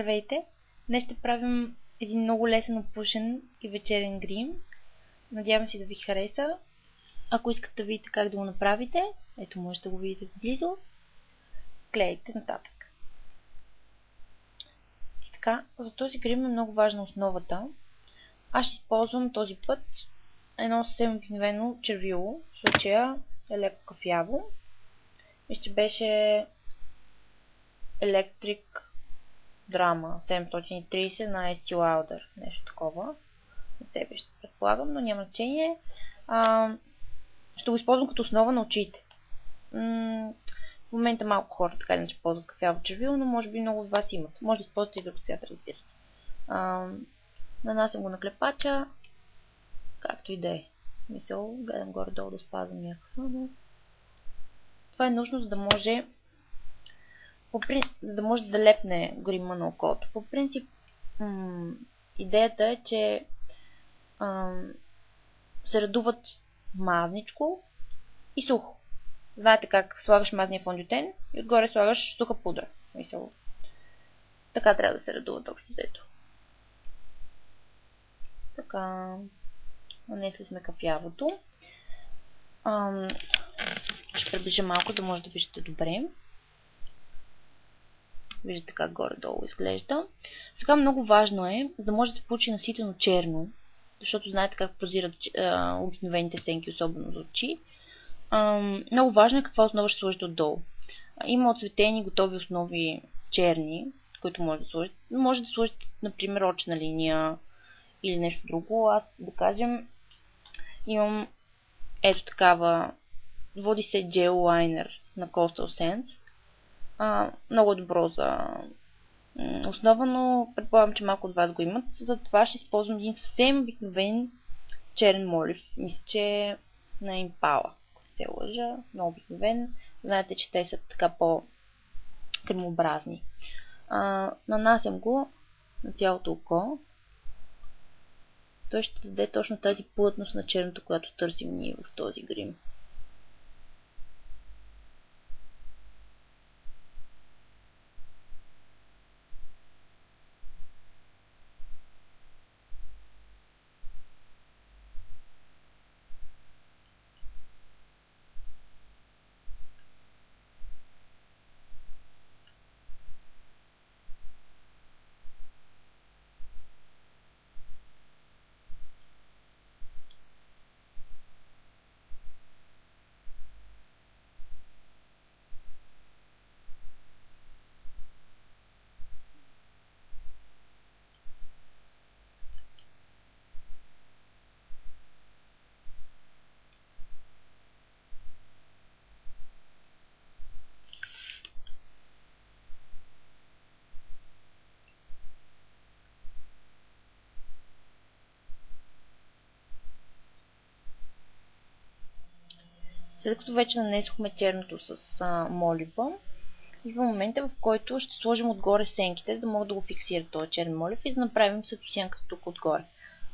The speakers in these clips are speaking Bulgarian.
Здравейте! Днес ще правим един много лесен опушен и вечерен грим. Надявам се да ви хареса. Ако искате да видите как да го направите, ето може да го видите близо, гледайте нататък. И така, за този грим е много важна основата. Аз ще използвам този път едно съвсем обикновено червило, в случая е леко кафяво и ще беше Electric Drama 730 на Estee Lauder, нещо такова. На себе ще предполагам, но няма значение. Ще го използвам като основа на очите. В момента малко хора така иначе ползват кафяво червило, но може би много от вас имат. Може да използвате и друг цвят, разбира се. Нанасям го на клепача, както и да е. Мисъл, гледам горе-долу да спазвам някакво, но това е нужно, за да може да лепне грима на окото. По принцип, идеята е, че се редуват мазничко и сухо. Знаете как слагаш мазния фондютен и отгоре слагаш суха пудра. Мисъл, така трябва да се редуват общо взето. Така, нанесли сме кафявото. Ще приближа малко, да може да виждате добре. Виждате как горе-долу изглежда. Сега много важно е, за да може да се получи наситено черно, защото знаете как позират обикновените сенки, особено за очи. Много важно е каква основа ще сложите отдолу. Има отцветени готови основи черни, които може да сложите. Може да сложите, например, очна линия или нещо друго. Аз, да кажем, имам ето такава, води се Gel Liner на Coastal Sense. Много добро за основа, но предполагам, че малко от вас го имат. Затова ще използвам един съвсем обикновен черен молив. Мисля, че на Impala, ако се лъжа. Много обикновен. Знаете, че те са така по-кремообразни. Нанасям го на цялото око. Той ще даде точно тази плътност на черното, която търсим ние в този грим. След като вече нанесохме черното с молива, идва момента, в който ще сложим отгоре сенките, за да могат да го фиксират този черен молив и да направим светосянката тук отгоре.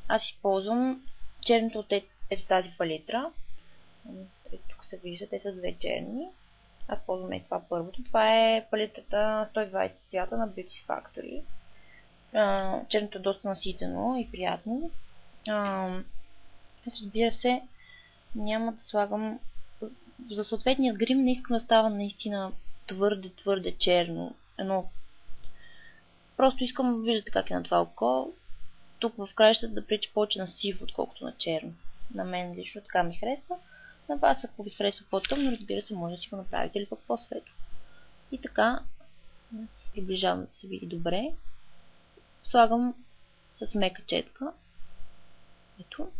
Аз използвам черното от ето тази палитра. Тук се вижда, те са две черни. Аз ползвам това първото. Това е палитрата 120 цвята на Beauty Factory. Черното е доста наситено и приятно. Аз, разбира се, няма да слагам за съответния грим, не искам да става наистина твърде черно. Просто искам, виждате как е на това око. Тук в краищата да прилича повече на сив, отколкото на черно. На мен лично така ми харесва. На вас, ако ви харесва по-тъмно, разбира се, може да си го направите или пък по-светло. И така, приближавам да се види добре. Слагам с мека четка. Ето.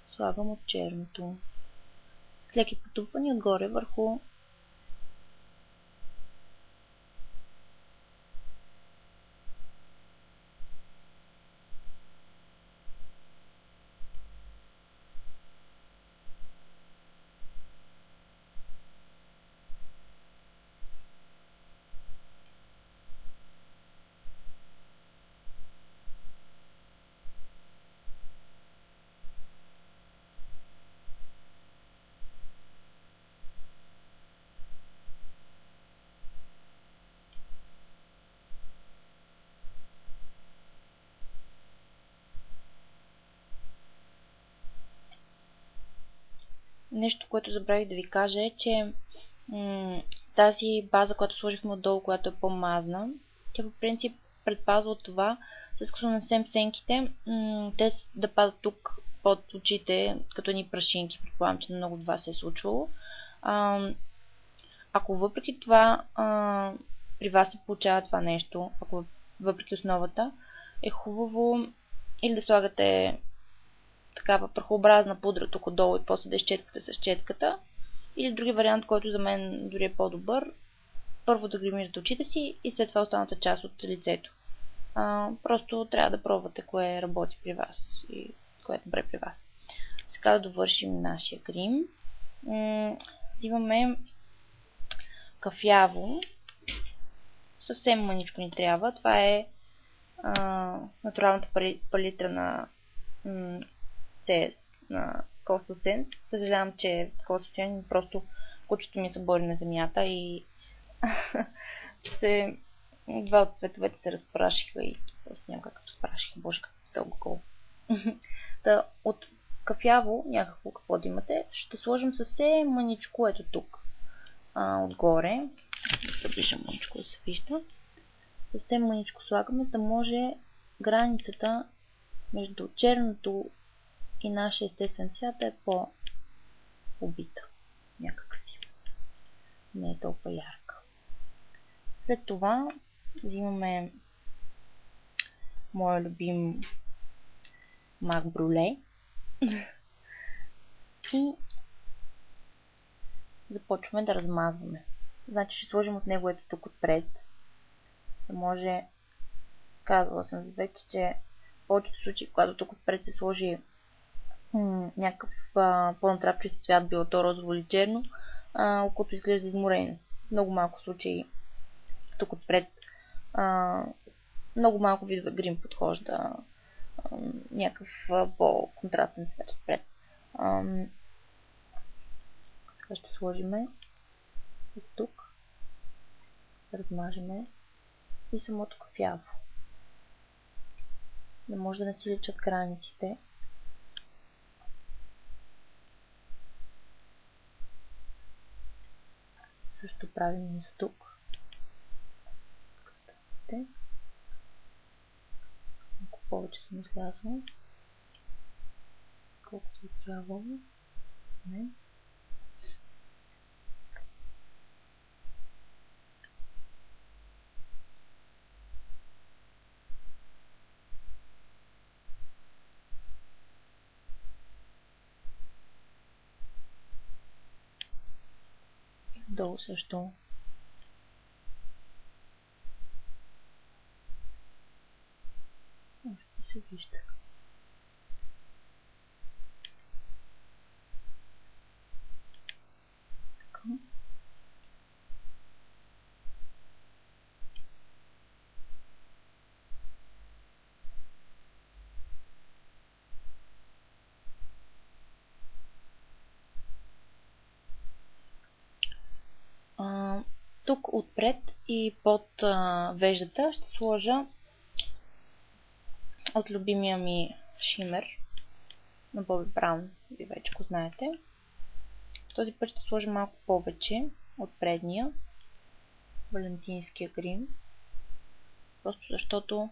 Слагам от черното. С леки потупвания отгоре върху нещо, което забравих да ви кажа е, че тази база, която сложихме отдолу, която е по-мазна, тя по принцип предпазва от това, след като нанесем сенките, те да падат тук под очите, като едни прашинки. Предполагам, че на много от вас се е случвало. Ако въпреки това при вас се получава това нещо, ако въпреки основата, е хубаво или да слагате такава прахообразна пудра тук отдолу и после да изчеткате с четката, или други вариант, който за мен дори е по-добър, първо да гримирате очите си и след това останата част от лицето. Просто трябва да пробвате кое работи при вас и кое е добре при вас. Сега да довършим нашия грим. Взимаме кафяво. Съвсем мъничко ни трябва. Това е натуралната палитра на CS на Coastal Scent. Съжалявам, че Coastal Scent просто кучето ми се бори на земята и два от цветовете се разпрашиха и просто няма как разпрашиха. Боже, как е толкова гол. От кафяво, някакво какво да имате, ще сложим съвсем мъничко ето тук. Отгоре. Да виждам мъничко да се вижда. Съвсем мъничко слагаме, за да може границата между черното и нашия естествен цвят да е по-убита. Някакси. Не е толкова ярка. След това взимаме моя любим Мак Бруле и започваме да размазваме. Значи ще сложим от него ето тук отпред. Да може, казвала съм ви вече, че в повечето случаи, когато тук отпред се сложи някакъв по-натрапчист цвят, било то розово или черно, окото изглежда изморено. Много малко случаи тук отпред много малко видове грим подхожда някакъв по-контрастен цвет отпред. Сега ще сложиме и тук, размажеме и самото кафяво. Да може да не си личат границите. Също правим и за тук. Малко повече съм излязла. Колкото е трябвало. Не. Долу също. Още се вижда. Така. Тук отпред и под веждата ще сложа от любимия ми шимер на Bobbi Brown. Ви вече го знаете. Този път ще сложа малко повече от предния валентинския грим. Просто защото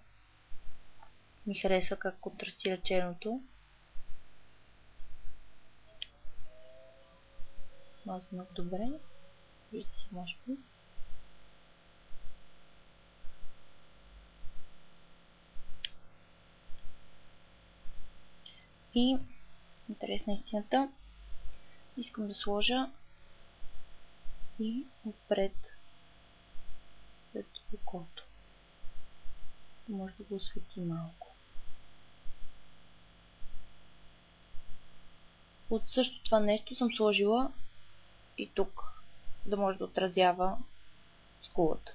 ми харесва как контрастира черното. Маза много добре. Вижте се, може би. И интересна истината, искам да сложа и отпред пред окото. Може да го освети малко. От също това нещо съм сложила и тук, да може да отразява скулата.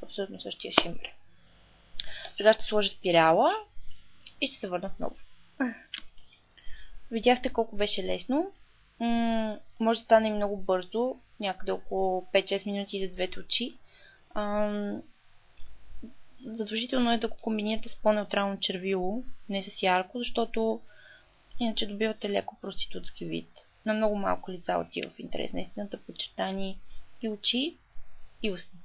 Абсолютно същия шимер. Сега ще сложа спирала и ще се върна отново. Видяхте колко беше лесно. Може да стане и много бързо, някъде около 5-6 минути за двете очи. Задължително е да го комбинирате с по-неутрално червило, не с ярко, защото Иначе добивате леко проститутски вид. На много малко лица отива в интерес на истината, подчертани и очи, и устни.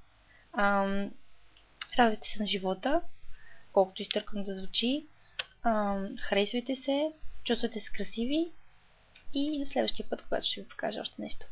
Радвайте се на живота, колкото изтъркано да звучи. Харесвайте се, чувствате се красиви и до следващия път, когато ще ви покажа още нещо.